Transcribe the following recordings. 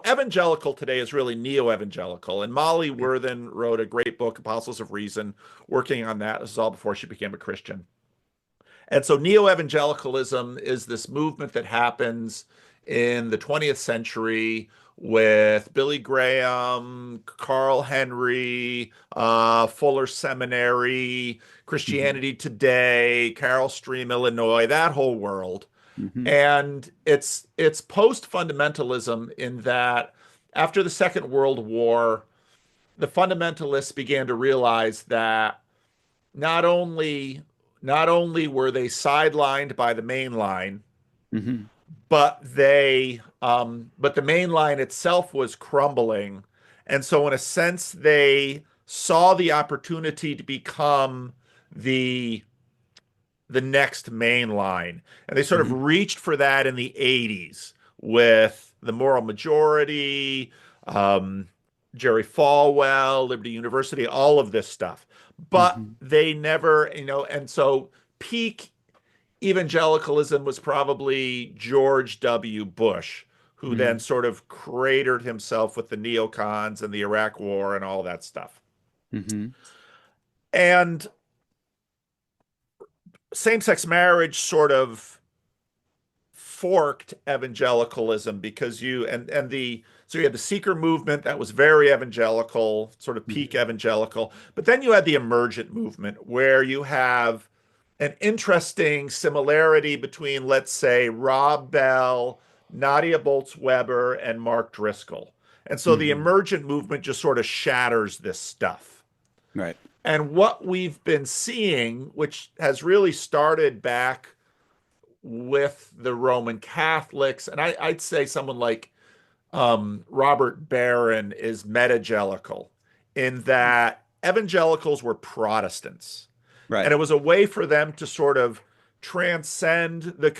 evangelical today is really neo-evangelical. And Molly Worthen wrote a great book, Apostles of Reason, working on that. This is all before she became a Christian. And so neo-evangelicalism is this movement that happens in the 20th century with Billy Graham, Carl Henry, Fuller Seminary, Hmm. Christianity Today, Carol Stream, Illinois, that whole world. Hmm. And it's post-fundamentalism in that after the Second World War, the fundamentalists began to realize that not only not only were they sidelined by the main line, Hmm. but the main line itself was crumbling. And so in a sense, they saw the opportunity to become the the next main line. And they sort of Hmm. reached for that in the 80s with the moral majority, um, Jerry Falwell, Liberty University, all of this stuff. But Hmm. they never, and so peak evangelicalism was probably George W. Bush, who then Hmm. sort of cratered himself with the neocons and the Iraq War and all that stuff. Hmm. And same-sex marriage sort of forked evangelicalism because you had the seeker movement that was very evangelical, sort of peak Hmm. evangelical, but then you had the emergent movement where you have an interesting similarity between, let's say, Rob Bell, Nadia Bolz-Weber, and Mark Driscoll. And so the Hmm. emergent movement just sort of shatters this stuff. Right. And what we've been seeing, which has really started back with the Roman Catholics, and I'd say someone like Robert Barron is metagelical in that evangelicals were Protestants. Right. And it was a way for them to sort of transcend the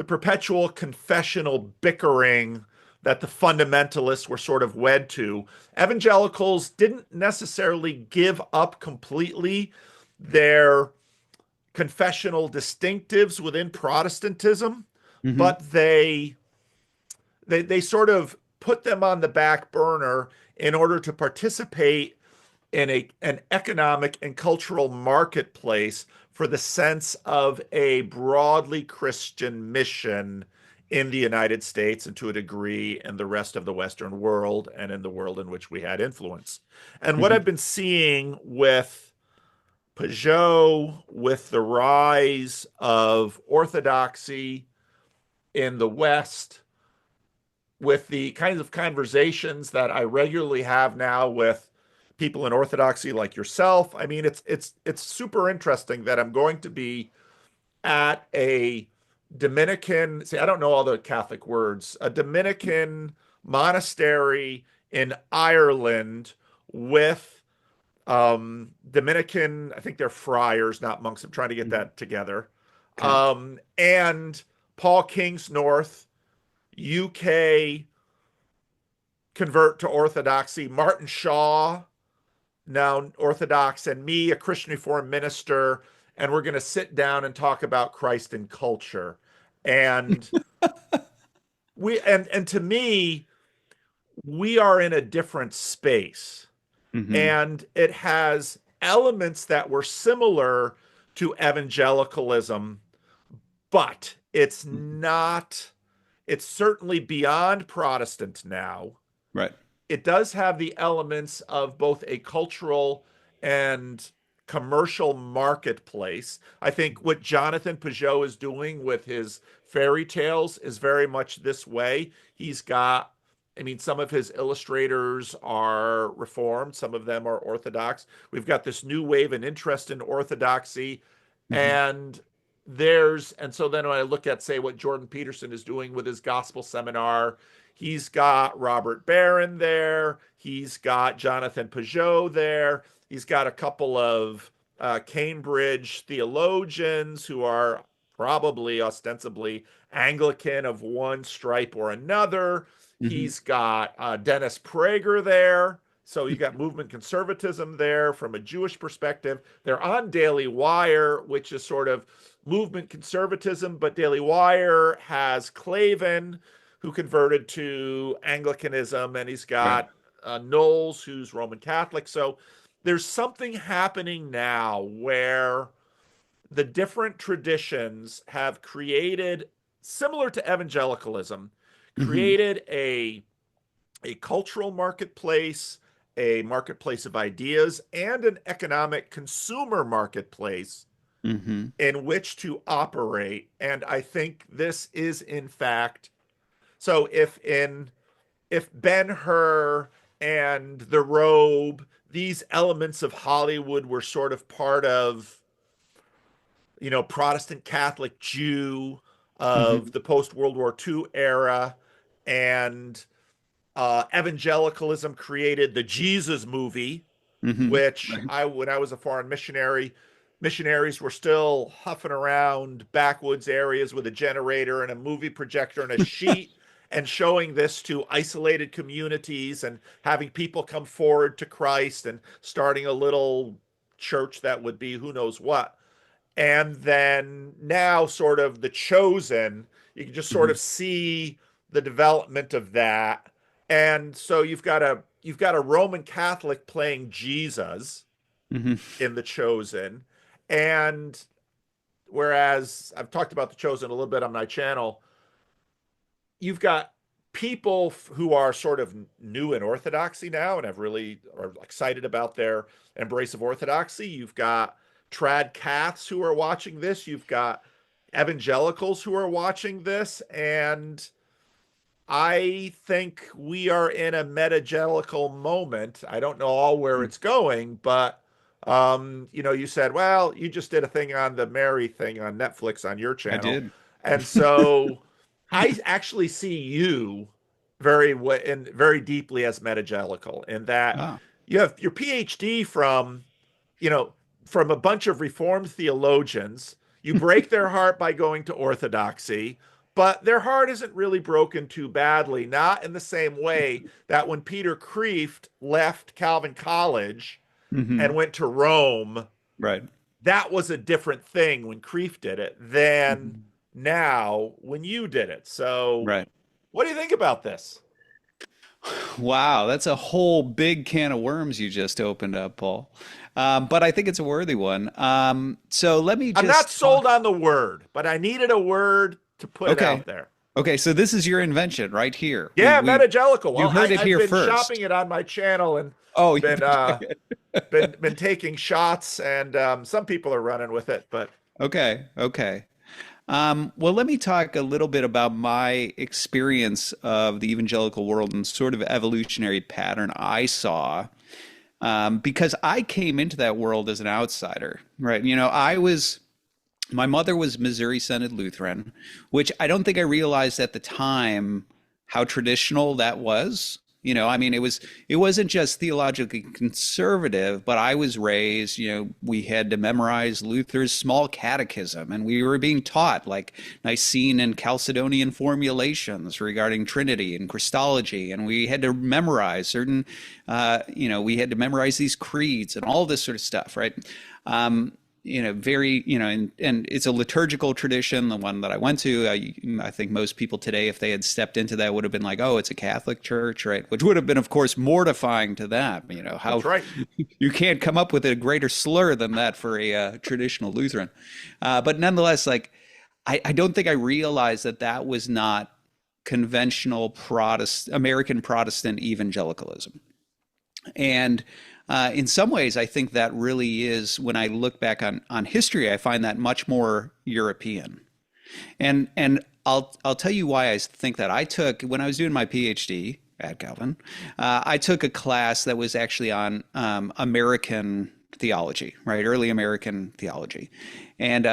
perpetual confessional bickering that the fundamentalists were sort of wed to. Evangelicals didn't necessarily give up completely their confessional distinctives within Protestantism, Hmm. but they sort of put them on the back burner in order to participate in an economic and cultural marketplace for the sense of a broadly Christian mission in the United States and to a degree in the rest of the Western world and in the world in which we had influence. And what Hmm. I've been seeing with Peugeot, with the rise of orthodoxy in the West, with the kinds of conversations that I regularly have now with people in orthodoxy like yourself. I mean, it's super interesting that I'm going to be at a Dominican, see, I don't know all the Catholic words, a Dominican monastery in Ireland with Dominican, I think they're friars, not monks. I'm trying to get Hmm. that together. Okay. And Paul Kingsnorth, UK convert to Orthodoxy, Martin Shaw, now Orthodox, and me, a Christian Reformed minister, and we're going to sit down and talk about Christ and culture. And and to me, we are in a different space. Hmm. And it has elements that were similar to evangelicalism, but Hmm. it's certainly beyond Protestant now. Right. It does have the elements of both a cultural and commercial marketplace. I think what Jonathan Peugeot is doing with his fairy tales is very much this way. I mean, some of his illustrators are Reformed, some of them are Orthodox. We've got this new wave and interest in Orthodoxy. Hmm. And and so then when I look at, say, what Jordan Peterson is doing with his gospel seminar, he's got Robert Barron there. He's got Jonathan Peugeot there. He's got a couple of Cambridge theologians who are probably ostensibly Anglican of one stripe or another. Hmm. He's got Dennis Prager there. So you got movement conservatism there from a Jewish perspective. They're on Daily Wire, which is sort of movement conservatism, but Daily Wire has Klavan, who converted to Anglicanism, and he's Right. got Knowles, who's Roman Catholic. So there's something happening now where the different traditions have created, similar to evangelicalism, Hmm. created a cultural marketplace, a marketplace of ideas, and an economic consumer marketplace Hmm. in which to operate. And I think this is, in fact, so if Ben-Hur and The Robe, these elements of Hollywood were sort of part of, Protestant Catholic Jew of Hmm. the post World War II era, and evangelicalism created the Jesus movie, Hmm. which Right. when I was a foreign missionary, missionaries were still huffing around backwoods areas with a generator and a movie projector and a sheet and showing this to isolated communities and having people come forward to Christ and starting a little church that would be who knows what. And then now, sort of the chosen, you can just sort Hmm. of see the development of that. And so you've got a Roman Catholic playing Jesus Hmm. in the chosen. And whereas I've talked about the chosen a little bit on my channel, you've got people who are sort of new in orthodoxy now and have really are excited about their embrace of orthodoxy. You've got trad caths who are watching this. You've got evangelicals who are watching this. And I think we are in a metagelical moment. I don't know all where it's going, but you said, well, you just did a thing on the Mary thing on Netflix on your I channel. did. And so I actually see you very deeply as metagelical in that Ah. you have your PhD you know, from a bunch of Reformed theologians. You break their heart by going to Orthodoxy, but their heart isn't really broken too badly, not in the same way that when Peter Kreeft left Calvin College and Hmm. went to Rome, Right. that was a different thing when Kreeft did it than Hmm. now when you did it. So, Right. what do you think about this? Wow, that's a whole big can of worms you just opened up, Paul. But I think it's a worthy one. So let me I'm not just talk. sold on the word, but I needed a word to put it Okay. out there. Okay. So this is your invention right here. Yeah, metagelical. You Well, heard it I've here been shopping first. it on my channel and Oh, you've been been uh checking. been taking shots, and some people are running with it, but Okay. Okay. Well, let me talk a little bit about my experience of the evangelical world and sort of evolutionary pattern I saw, because I came into that world as an outsider, right? My mother was Missouri Synod Lutheran, which I don't think I realized at the time how traditional that was. I mean, it wasn't just theologically conservative, but I was raised, we had to memorize Luther's small catechism, and we were being taught like Nicene and Chalcedonian formulations regarding Trinity and Christology, and we had to memorize we had to memorize these creeds and all this sort of stuff, right? Very, and it's a liturgical tradition, the one that I went to. I think most people today, if they had stepped into that, would have been like, oh, it's a Catholic church, right? Which would have been, of course, mortifying to them. that's How right. you can't come up with a greater slur than that for a traditional Lutheran. But nonetheless, like, I don't think I realized that that was not conventional American Protestant evangelicalism. And in some ways, I think that really is, when I look back on history, I find that much more European. And I'll tell you why I think that. I took, when I was doing my PhD at Calvin, I took a class that was actually on American theology, right? Early American theology. And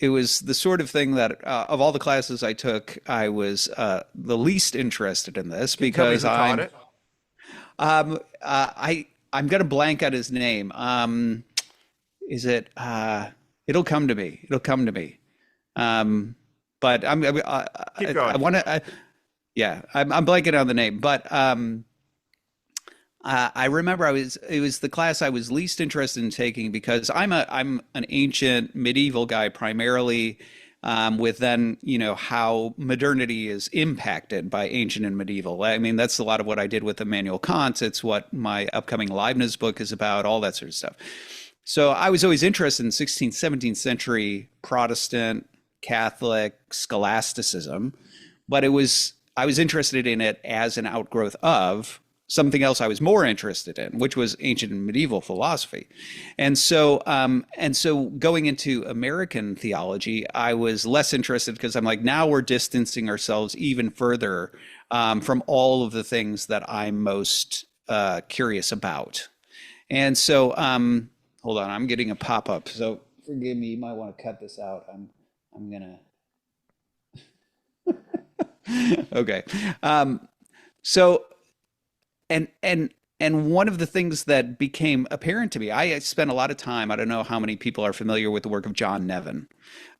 it was the sort of thing that, of all the classes I took, I was the least interested in this Can you tell me because who taught I'm it? I'm gonna blank out his name. Is it? It'll come to me. It'll come to me. Um, but Keep I going. want to. Yeah, I'm blanking on the name. But I remember it was the class I was least interested in taking because I'm an ancient medieval guy primarily. with then, how modernity is impacted by ancient and medieval. I mean, that's a lot of what I did with Immanuel Kant. It's what my upcoming Leibniz book is about, all that sort of stuff. So I was always interested in 16th, 17th century Protestant, Catholic scholasticism, but I was interested in it as an outgrowth of something else I was more interested in, which was ancient and medieval philosophy. And so going into American theology, I was less interested because I'm like, now we're distancing ourselves even further from all of the things that I'm most curious about. And so, hold on, I'm getting a pop-up, so forgive me. You might want to cut this out. I'm gonna. Okay. So, and one of the things that became apparent to me, I spent a lot of time. I don't know how many people are familiar with the work of John Nevin,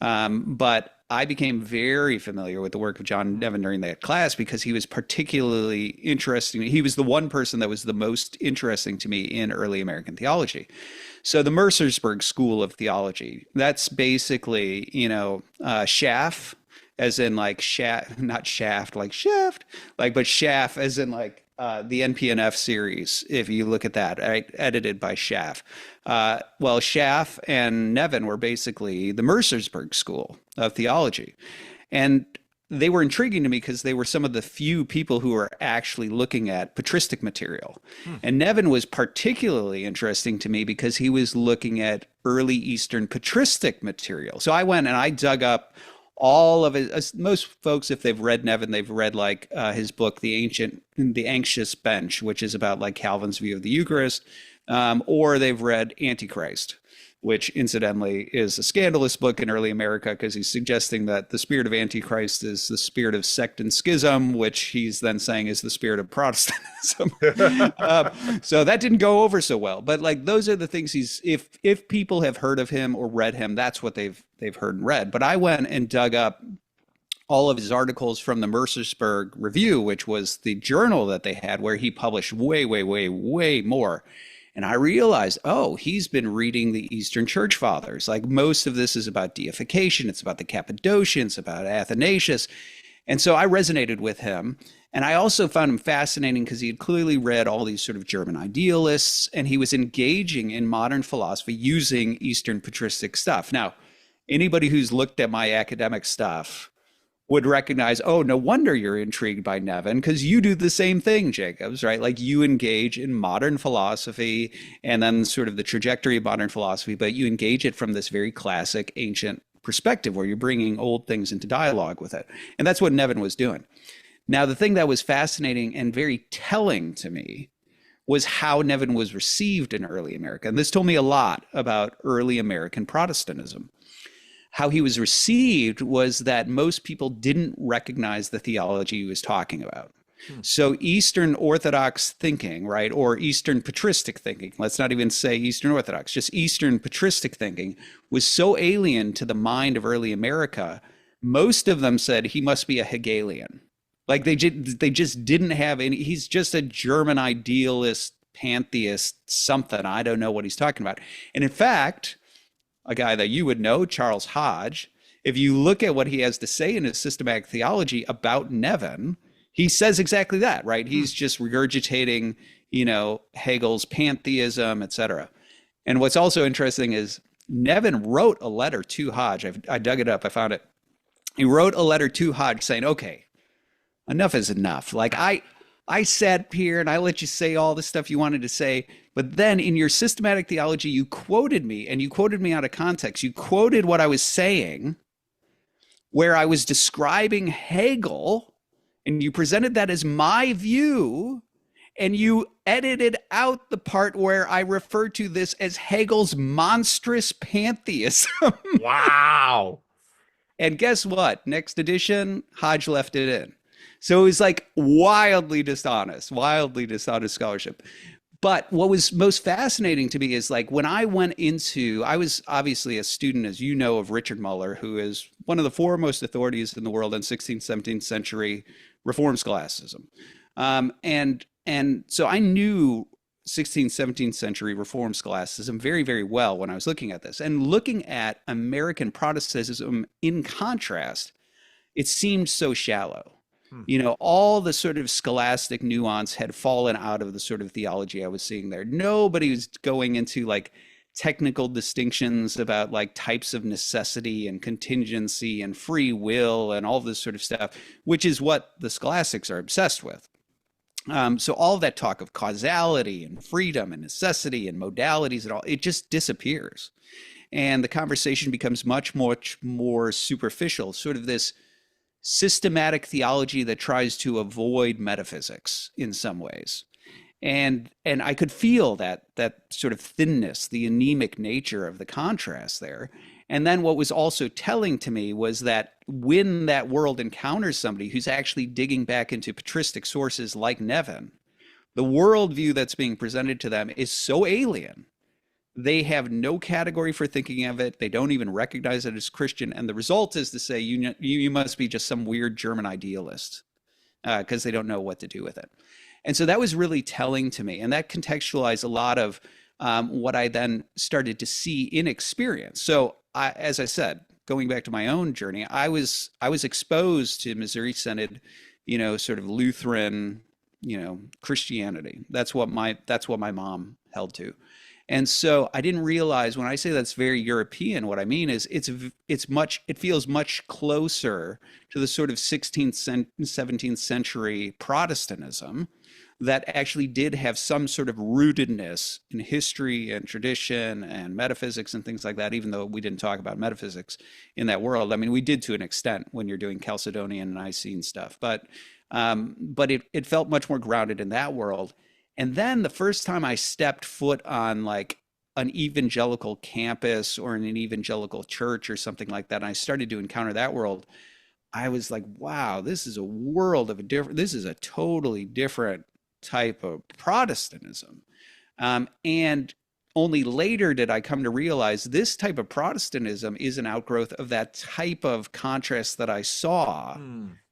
but I became very familiar with the work of John Nevin during that class because he was particularly interesting. He was the one person that was the most interesting to me in early American theology. So the Mercersburg School of Theology, that's basically, Schaff, as in like shaft, not shaft, like shaft, like, but Schaff as in like the NPNF series, if you look at that, right, edited by Schaff. Well, Schaff and Nevin were basically the Mercersburg School of Theology. And they were intriguing to me because they were some of the few people who were actually looking at patristic material. And Nevin was particularly interesting to me because he was looking at early Eastern patristic material. So I went and I dug up all of it. Most folks, if they've read Nevin, they've read like his book, The Anxious Bench, which is about like Calvin's view of the Eucharist, or they've read Antichrist, which incidentally is a scandalous book in early America because he's suggesting that the spirit of Antichrist is the spirit of sect and schism, which he's then saying is the spirit of Protestantism. So that didn't go over so well. But like those are the things if people have heard of him or read him, that's what they've heard and read. But I went and dug up all of his articles from the Mercersburg Review, which was the journal that they had where he published way, way, way, way more. And I realized, oh, he's been reading the Eastern Church Fathers. Like most of this is about deification. It's about the Cappadocians, about Athanasius. And so I resonated with him. And I also found him fascinating because he had clearly read all these sort of German idealists, and he was engaging in modern philosophy using Eastern patristic stuff. Now, anybody who's looked at my academic stuff would recognize, oh, no wonder you're intrigued by Nevin, because you do the same thing, Jacobs, right? Like you engage in modern philosophy and then sort of the trajectory of modern philosophy, but you engage it from this very classic ancient perspective where you're bringing old things into dialogue with it. And that's what Nevin was doing. Now, the thing that was fascinating and very telling to me was how Nevin was received in early America. And this told me a lot about early American Protestantism. How he was received was that most people didn't recognize the theology he was talking about. So Eastern Orthodox thinking, right, or Eastern patristic thinking, let's not even say Eastern Orthodox, just Eastern patristic thinking was so alien to the mind of early America, most of them said he must be a Hegelian. Like they just didn't have any, he's just a German idealist, pantheist, something. I don't know what he's talking about. And in fact, a guy that you would know, Charles Hodge, if you look at what he has to say in his systematic theology about Nevin, he says exactly that, right? He's just regurgitating, Hegel's pantheism, etc. And what's also interesting is Nevin wrote a letter to Hodge. I dug it up. I found it. He wrote a letter to Hodge saying, okay, enough is enough. Like I sat here and I let you say all the stuff you wanted to say, but then in your systematic theology, you quoted me, and you quoted me out of context. You quoted what I was saying, where I was describing Hegel, and you presented that as my view, and you edited out the part where I referred to this as Hegel's monstrous pantheism. Wow. And guess what? Next edition, Hodge left it in. So it was like wildly dishonest scholarship. But what was most fascinating to me is like when I went into, I was obviously a student, as you know, of Richard Muller, who is one of the foremost authorities in the world in 16th, 17th century Reform scholasticism. And so I knew 16th, 17th century Reformed scholasticism very, very well when I was looking at this. And looking at American Protestantism in contrast, it seemed so shallow. Hmm. You know, all the sort of scholastic nuance had fallen out of the sort of theology I was seeing there. Nobody was going into like technical distinctions about like types of necessity and contingency and free will and all this sort of stuff, which is what the scholastics are obsessed with. So all of that talk of causality and freedom and necessity and modalities and all, it just disappears. And the conversation becomes much more superficial, sort of this systematic theology that tries to avoid metaphysics in some ways. And I could feel that sort of thinness, the anemic nature of the contrast there. And then what was also telling to me was that when that world encounters somebody who's actually digging back into patristic sources like Nevin, the worldview that's being presented to them is so alien. They have no category for thinking of it. They don't even recognize it as Christian. And the result is to say, you must be just some weird German idealist because they don't know what to do with it. And so that was really telling to me. And that contextualized a lot of what I then started to see in experience. So as I said, going back to my own journey, I was exposed to Missouri Synod, sort of Lutheran, Christianity. That's what my mom held to. And so I didn't realize when I say that's very European, what I mean is it feels much closer to the sort of 16th, 17th century Protestantism that actually did have some sort of rootedness in history and tradition and metaphysics and things like that, even though we didn't talk about metaphysics in that world. I mean, we did to an extent when you're doing Chalcedonian and Nicene stuff, but it felt much more grounded in that world. And then the first time I stepped foot on like an evangelical campus or in an evangelical church or something like that, and I started to encounter that world, I was like, wow, this is this is a totally different type of Protestantism. And only later did I come to realize this type of Protestantism is an outgrowth of that type of contrast that I saw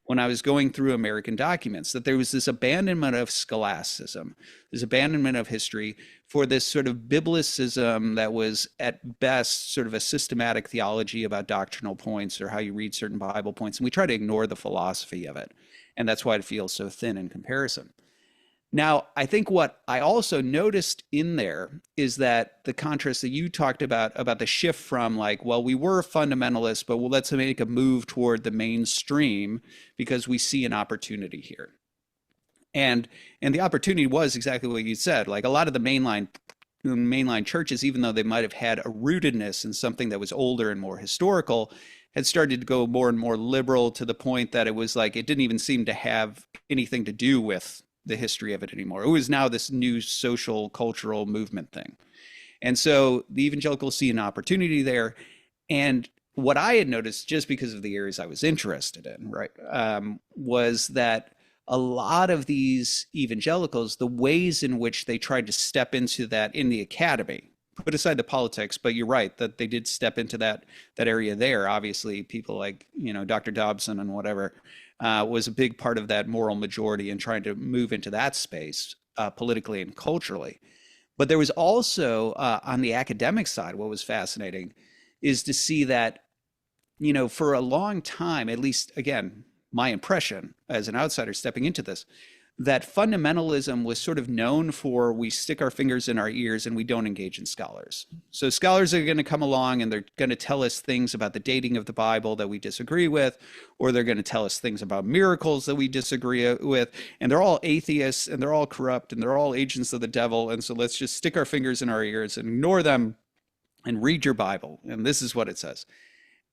when I was going through American documents, that there was this abandonment of scholasticism, this abandonment of history for this sort of biblicism that was at best sort of a systematic theology about doctrinal points or how you read certain Bible points. And we try to ignore the philosophy of it. And that's why it feels so thin in comparison. Now, I think what I also noticed in there is that the contrast that you talked about the shift from like, well, we were fundamentalists, but well, let's make a move toward the mainstream because we see an opportunity here. And the opportunity was exactly what you said. Like a lot of the mainline churches, even though they might have had a rootedness in something that was older and more historical, had started to go more and more liberal to the point that it was like it didn't even seem to have anything to do with the history of it anymore. It was now this new social cultural movement thing. And so the evangelicals see an opportunity there. And what I had noticed, just because of the areas I was interested in, right, was that a lot of these evangelicals, the ways in which they tried to step into that in the academy, put aside the politics, but you're right that they did step into that area there. Obviously, people like, Dr. Dobson and whatever, was a big part of that moral majority in trying to move into that space politically and culturally. But there was also on the academic side, what was fascinating is to see that, for a long time, at least, again, my impression as an outsider stepping into this, that fundamentalism was sort of known for we stick our fingers in our ears and we don't engage in scholars. So scholars are going to come along and they're going to tell us things about the dating of the Bible that we disagree with, or they're going to tell us things about miracles that we disagree with. And they're all atheists and they're all corrupt and they're all agents of the devil. And so let's just stick our fingers in our ears and ignore them and read your Bible. And this is what it says.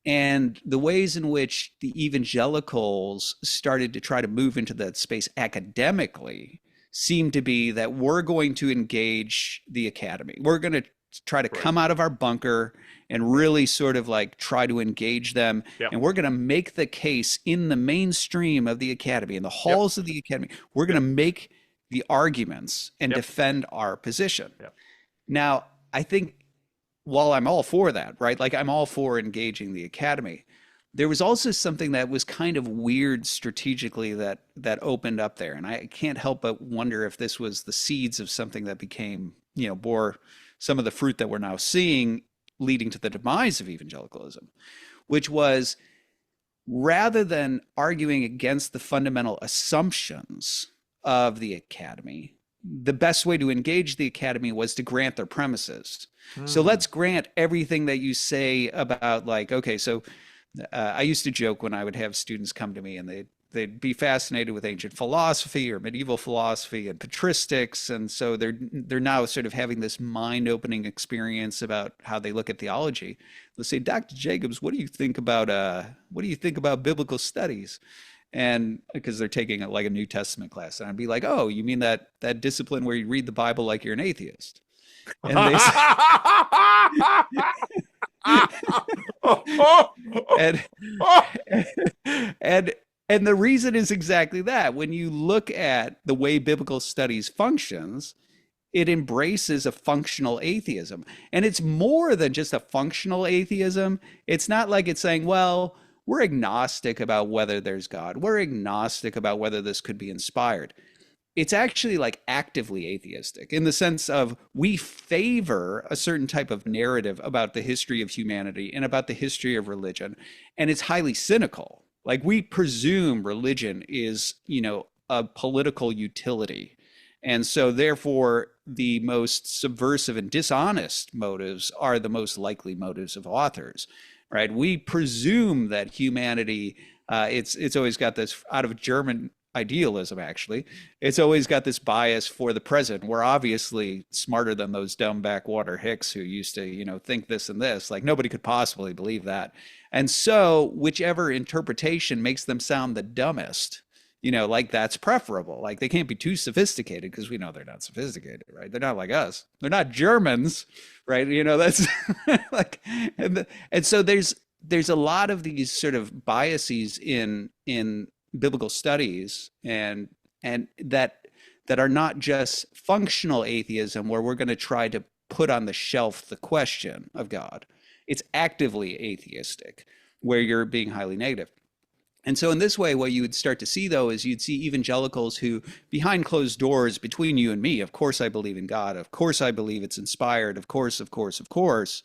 And the ways in which the evangelicals started to try to move into that space academically seemed to be that we're going to engage the academy. We're going to try to come out of our bunker and really sort of like try to engage them. Yep. And we're going to make the case in the mainstream of the academy, in the halls of the academy. We're going to make the arguments and defend our position. Yep. Now, I think while I'm all for that, right? Like I'm all for engaging the academy. there was also something that was kind of weird strategically that opened up there, and I can't help but wonder if this was the seeds of something that became, bore some of the fruit that we're now seeing, leading to the demise of evangelicalism, which was, rather than arguing against the fundamental assumptions of the academy, the best way to engage the academy was to grant their premises. So Hmm. let's grant everything that you say about, like, okay, so I used to joke when I would have students come to me and they'd be fascinated with ancient philosophy or medieval philosophy and patristics, and so they're now sort of having this mind-opening experience about how they look at theology. They'll say, "Dr. Jacobs, what do you think about biblical studies?" And because they're taking like a New Testament class, and I'd be like, "Oh, you mean that discipline where you read the Bible like you're an atheist?" And they say, and and and the reason is exactly that. When you look at the way biblical studies functions, it embraces a functional atheism. And it's more than just a functional atheism. It's not like it's saying, well, we're agnostic about whether there's God. We're agnostic about whether this could be inspired. It's actually like actively atheistic in the sense of we favor a certain type of narrative about the history of humanity and about the history of religion. And it's highly cynical. Like we presume religion is, a political utility. And so therefore the most subversive and dishonest motives are the most likely motives of authors, right? We presume that humanity, it's always got this out of German idealism, actually. It's always got this bias for the present. We're obviously smarter than those dumb backwater hicks who used to, think this and this. Like nobody could possibly believe that. And so whichever interpretation makes them sound the dumbest, like that's preferable. Like they can't be too sophisticated because we know they're not sophisticated, right? They're not like us. They're not Germans, right? That's like, and so there's a lot of these sort of biases in biblical studies and that are not just functional atheism where we're going to try to put on the shelf the question of God. It's actively atheistic where you're being highly negative. And so in this way, what you would start to see, though, is you'd see evangelicals who, behind closed doors, between you and me, of course I believe in God, of course I believe it's inspired, of course, of course, of course.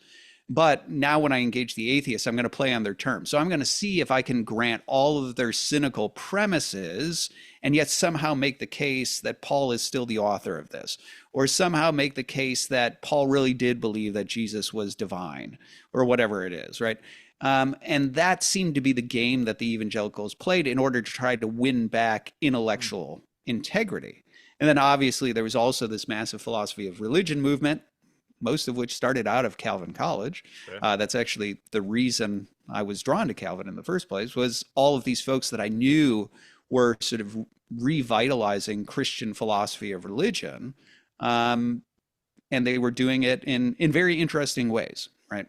But now when I engage the atheists, I'm going to play on their terms. So I'm going to see if I can grant all of their cynical premises and yet somehow make the case that Paul is still the author of this, or somehow make the case that Paul really did believe that Jesus was divine, or whatever it is, right? And that seemed to be the game that the evangelicals played in order to try to win back intellectual integrity. And then obviously there was also this massive philosophy of religion movement, most of which started out of Calvin College. Okay. That's actually the reason I was drawn to Calvin in the first place, was all of these folks that I knew were sort of revitalizing Christian philosophy of religion. And they were doing it in very interesting ways, right?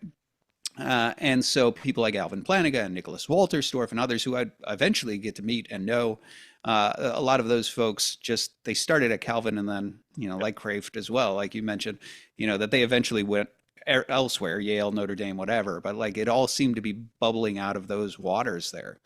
And so people like Alvin Plantinga and Nicholas Walterstorff and others who I'd eventually get to meet and know, a lot of those folks they started at Calvin and then, like Kraft as well, like you mentioned, that they eventually went elsewhere, Yale, Notre Dame, whatever, but like it all seemed to be bubbling out of those waters there.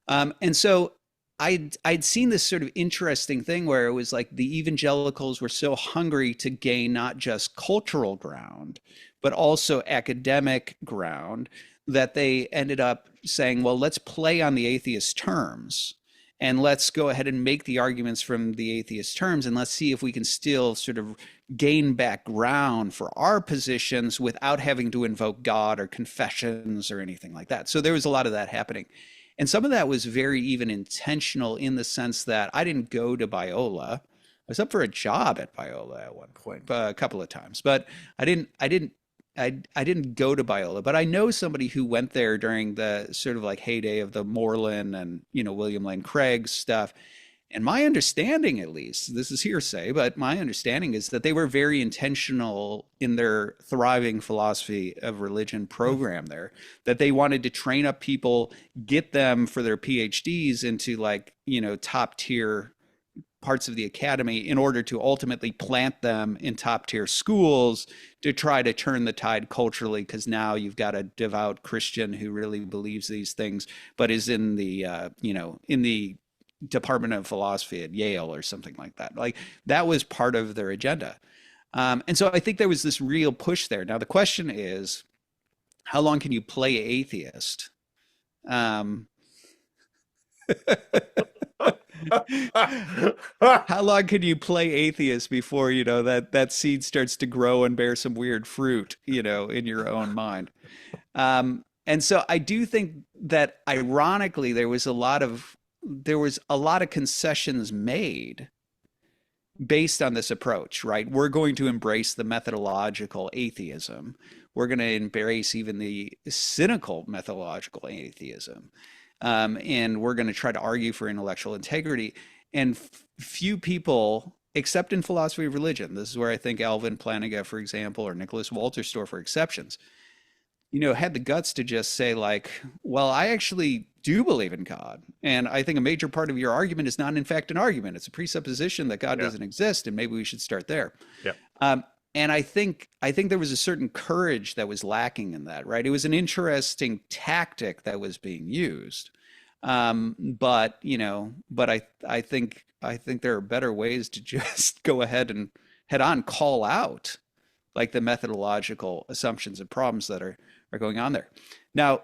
And so I'd seen this sort of interesting thing where it was like the evangelicals were so hungry to gain not just cultural ground, but also academic ground, that they ended up saying, well, let's play on the atheist terms and let's go ahead and make the arguments from the atheist terms, and let's see if we can still sort of gain back ground for our positions without having to invoke God or confessions or anything like that. So there was a lot of that happening. And some of that was very even intentional in the sense that I didn't go to Biola. I was up for a job at Biola at one point, a couple of times, but I didn't go to Biola, but I know somebody who went there during the sort of like heyday of the Moreland and, William Lane Craig stuff. And my understanding, at least, this is hearsay, but my understanding is that they were very intentional in their thriving philosophy of religion program there, that they wanted to train up people, get them for their PhDs into like, top tier parts of the academy in order to ultimately plant them in top tier schools to try to turn the tide culturally, because now you've got a devout Christian who really believes these things but is in the in the Department of Philosophy at Yale or something like that. Like that was part of their agenda. And so I think there was this real push there. Now the question is, how long can you play atheist? Um, how long can you play atheist before, that seed starts to grow and bear some weird fruit, in your own mind? And so I do think that ironically there was a lot of concessions made based on this approach, right? We're going to embrace the methodological atheism. We're going to embrace even the cynical methodological atheism. And we're going to try to argue for intellectual integrity. And few people, except in philosophy of religion, this is where I think Alvin Plantinga, for example, or Nicholas Walterstorff are exceptions, had the guts to just say like, well, I actually do believe in God. And I think a major part of your argument is not in fact an argument. It's a presupposition that God Yeah. doesn't exist. And maybe we should start there. Yeah. And I think there was a certain courage that was lacking in that, right? It was an interesting tactic that was being used. But I think there are better ways to just go ahead and head on call out like the methodological assumptions and problems that are going on there. Now,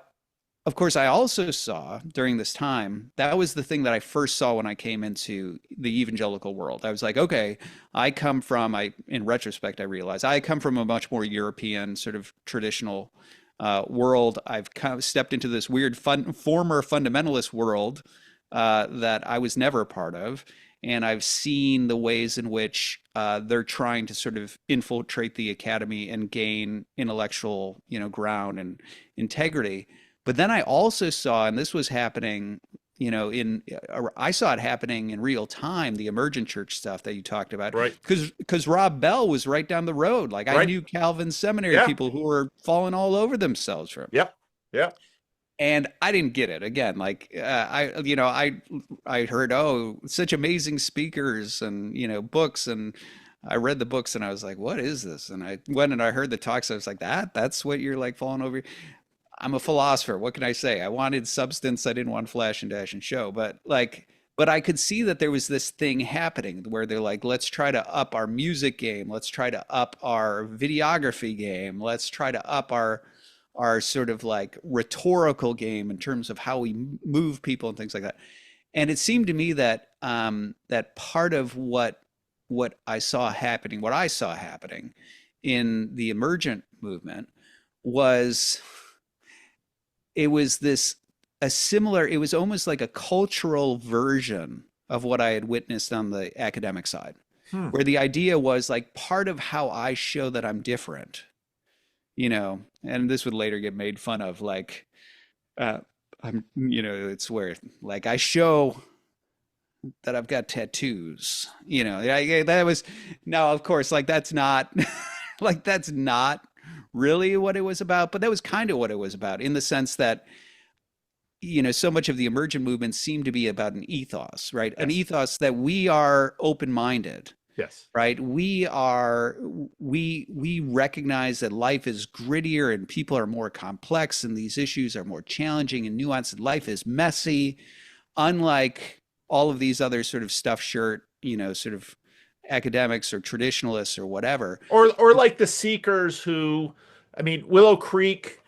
of course, I also saw during this time, that was the thing that I first saw when I came into the evangelical world. I was like, okay, in retrospect, I realized I come from a much more European sort of traditional world. I've kind of stepped into this weird former fundamentalist world that I was never a part of. And I've seen the ways in which they're trying to sort of infiltrate the academy and gain intellectual, ground and integrity. But then I also saw, and this was happening, I saw it happening in real time, the emergent church stuff that you talked about, Right. because Rob Bell was right down the road. Like I Right. knew Calvin seminary Yeah. people who were falling all over themselves from. Yep. Yeah. And I didn't get it again. Like I heard, oh, such amazing speakers and books, and I read the books and I was like, what is this? And I went and I heard the talks. I was like, that's what you're like falling over. I'm a philosopher. What can I say? I wanted substance. I didn't want flash and dash and show. But I could see that there was this thing happening where they're like, let's try to up our music game. Let's try to up our videography game. Let's try to up our sort of like rhetorical game in terms of how we move people and things like that. And it seemed to me that that part of what I saw happening in the emergent movement was it was almost like a cultural version of what I had witnessed on the academic side, where the idea was like part of how I show that I'm different, and this would later get made fun of, like, it's where like I show that I've got tattoos, that was, now, of course, like that's not, like that's not really what it was about, but that was kind of what it was about in the sense that, so much of the emergent movement seemed to be about an ethos, right? Yes. An ethos that we are open-minded. Yes. Right. We recognize that life is grittier and people are more complex and these issues are more challenging and nuanced and life is messy, unlike all of these other sort of stuffed shirt, sort of academics or traditionalists or whatever. Or like the seekers who, I mean, Willow Creek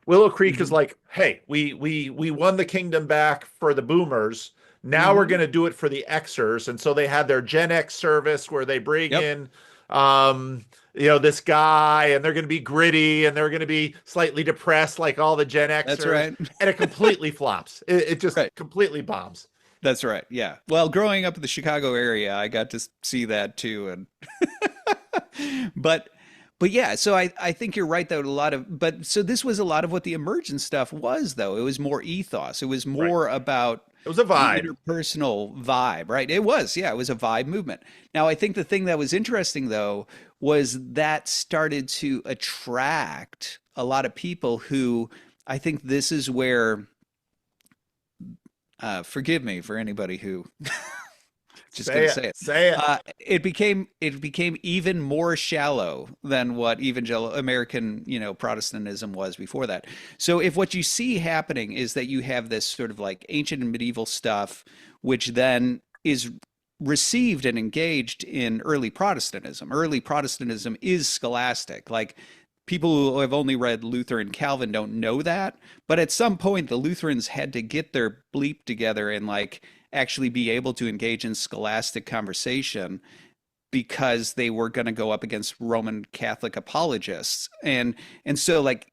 is like, hey, we won the kingdom back for the boomers. Now we're going to do it for the Xers. And so they had their Gen X service where they bring in, this guy, and they're going to be gritty and they're going to be slightly depressed like all the Gen Xers. That's right. And it completely flops. It just completely bombs. That's right. Yeah. Well, growing up in the Chicago area, I got to see that too. And But yeah, so I think you're right though. So this was a lot of what the emergent stuff was, though. It was more ethos. It was more about It was a vibe. the interpersonal vibe, right? It was, yeah, it was a vibe movement. Now, I think the thing that was interesting though was that started to attract a lot of people who, I think this is where, forgive me for anybody who Just gonna say it. Say it. It became even more shallow than what evangelical American, Protestantism was before that. So if what you see happening is that you have this sort of like ancient and medieval stuff, which then is received and engaged in early Protestantism. Early Protestantism is scholastic. Like people who have only read Luther and Calvin don't know that, but at some point the Lutherans had to get their bleep together and like actually be able to engage in scholastic conversation because they were going to go up against Roman Catholic apologists. And so like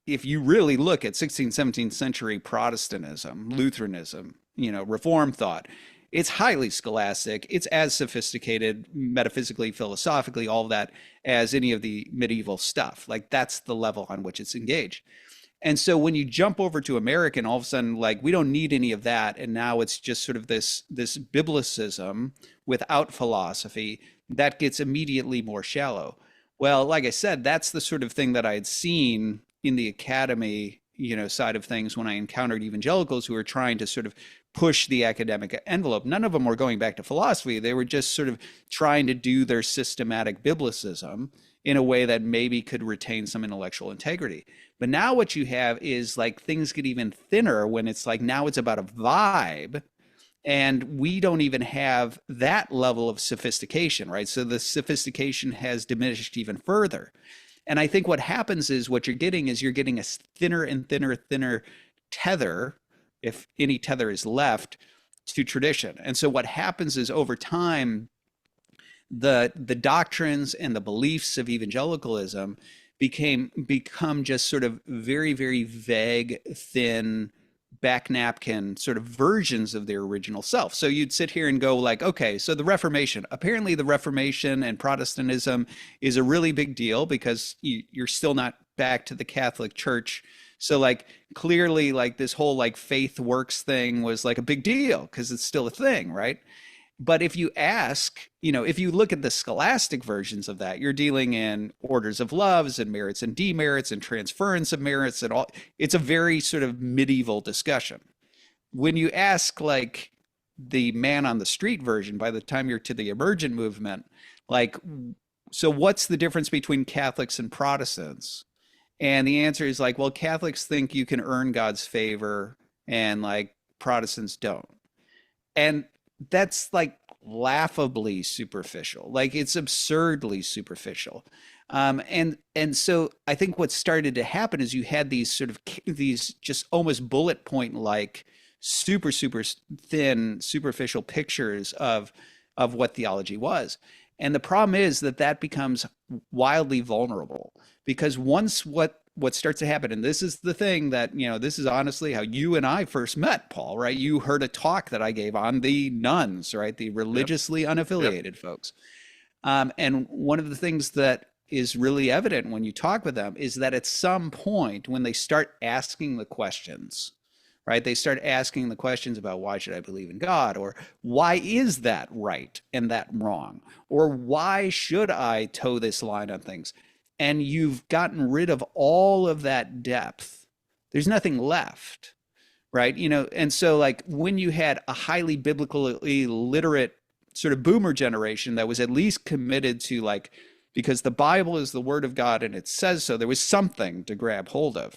if you really look at 16th, 17th century Protestantism, Lutheranism, Reformed thought, it's highly scholastic. It's as sophisticated metaphysically, philosophically, all of that as any of the medieval stuff. Like that's the level on which it's engaged. And so when you jump over to American, all of a sudden, like we don't need any of that, and now it's just sort of this biblicism without philosophy that gets immediately more shallow. Well, like I said, that's the sort of thing that I had seen in the academy, side of things when I encountered evangelicals who were trying to sort of push the academic envelope. None of them were going back to philosophy. They were just sort of trying to do their systematic biblicism in a way that maybe could retain some intellectual integrity. But now what you have is like things get even thinner when it's like now it's about a vibe, and we don't even have that level of sophistication, right? So the sophistication has diminished even further. And I think what happens is what you're getting a thinner and thinner tether, if any tether is left, to tradition. And so what happens is over time, the doctrines and the beliefs of evangelicalism become just sort of very, very vague, thin, back napkin sort of versions of their original self. So you'd sit here and go like, okay, so the Reformation, apparently the Reformation and Protestantism is a really big deal because you're still not back to the Catholic Church. So like clearly like this whole like faith works thing was like a big deal because it's still a thing, right? But if you ask, if you look at the scholastic versions of that, you're dealing in orders of loves and merits and demerits and transference of merits and all. It's a very sort of medieval discussion. When you ask like the man on the street version, by the time you're to the emergent movement, like, so what's the difference between Catholics and Protestants? And the answer is like, well, Catholics think you can earn God's favor and like Protestants don't. And that's like laughably superficial. Like it's absurdly superficial. And so I think what started to happen is you had these sort of these just almost bullet point like super thin superficial pictures of what theology was. And the problem is that becomes wildly vulnerable because once what starts to happen, and this is the thing that, this is honestly how you and I first met, Paul, right? You heard a talk that I gave on the nuns, right? The religiously unaffiliated folks. And one of the things that is really evident when you talk with them is that at some point when they start asking the questions, right? They start asking the questions about why should I believe in God? Or why is that right and that wrong? Or why should I toe this line on things? And you've gotten rid of all of that depth. There's nothing left, right? And so like when you had a highly biblically literate sort of boomer generation that was at least committed to like, because the Bible is the word of God and it says so, there was something to grab hold of.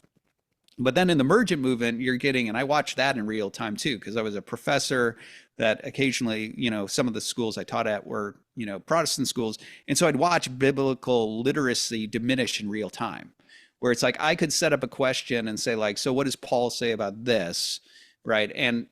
But then in the emergent movement, you're getting, and I watched that in real time too, because I was a professor that occasionally, some of the schools I taught at were, Protestant schools. And so I'd watch biblical literacy diminish in real time, where it's like I could set up a question and say like, so what does Paul say about this? Right. And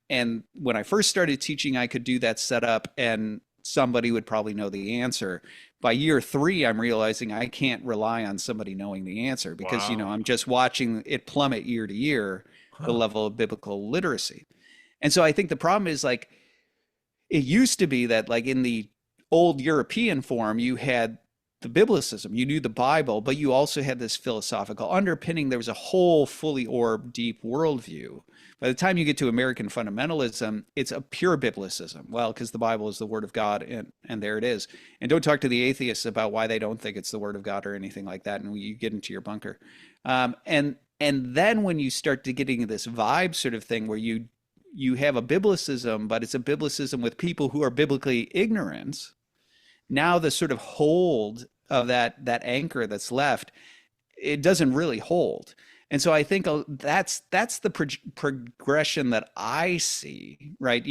when I first started teaching, I could do that setup and somebody would probably know the answer. By year 3, I'm realizing I can't rely on somebody knowing the answer because, Wow. I'm just watching it plummet year to year, the level of biblical literacy. And so I think the problem is like, it used to be that like in the old European form, you had the biblicism, you knew the Bible, but you also had this philosophical underpinning. There was a whole fully orbed, deep worldview. By the time you get to American fundamentalism, it's a pure biblicism. Well, because the Bible is the word of God, and there it is. And don't talk to the atheists about why they don't think it's the word of God or anything like that, and you get into your bunker. And then when you start to getting this vibe sort of thing where you you have a biblicism, but it's a biblicism with people who are biblically ignorant. Now the sort of hold of that anchor that's left, it doesn't really hold. And so I think that's the progression that I see, right?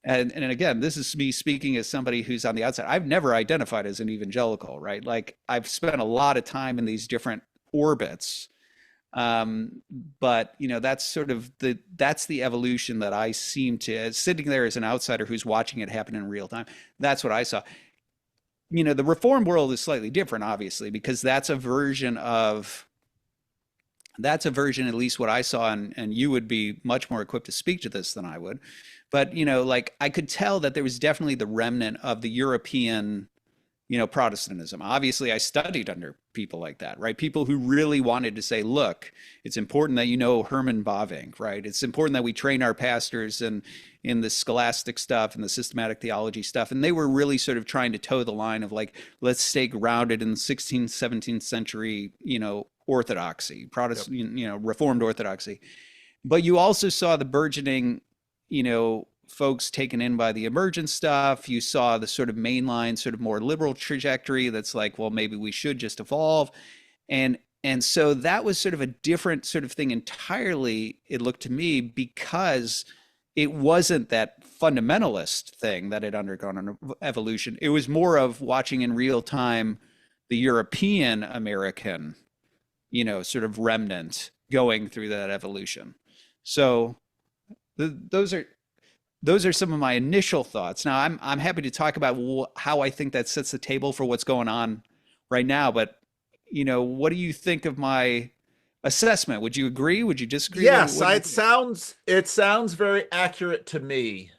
And again, this is me speaking as somebody who's on the outside. I've never identified as an evangelical, right? Like I've spent a lot of time in these different orbits. Um, but that's sort of that's the evolution that I seem to, as sitting there as an outsider who's watching it happen in real time. That's what I saw. The reform world is slightly different, obviously, because that's a version, at least what I saw, and you would be much more equipped to speak to this than I would. But, like I could tell that there was definitely the remnant of the European, Protestantism. Obviously, I studied under people like that, right? People who really wanted to say, look, it's important that you know Herman Bavinck, right? It's important that we train our pastors in the scholastic stuff and the systematic theology stuff. And they were really sort of trying to toe the line of like, let's stay grounded in the 16th, 17th century, orthodoxy, Protestant, Reformed orthodoxy. But you also saw the burgeoning, folks taken in by the emergent stuff. You saw the sort of mainline, sort of more liberal trajectory that's like, well, maybe we should just evolve. And so that was sort of a different sort of thing entirely, it looked to me, because it wasn't that fundamentalist thing that had undergone an evolution. It was more of watching in real time the European American, sort of remnant going through that evolution. So those are some of my initial thoughts. Now I'm happy to talk about how I think that sets the table for what's going on right now. But what do you think of my assessment? Would you agree? Would you disagree? Yes, What do you it think? sounds very accurate to me.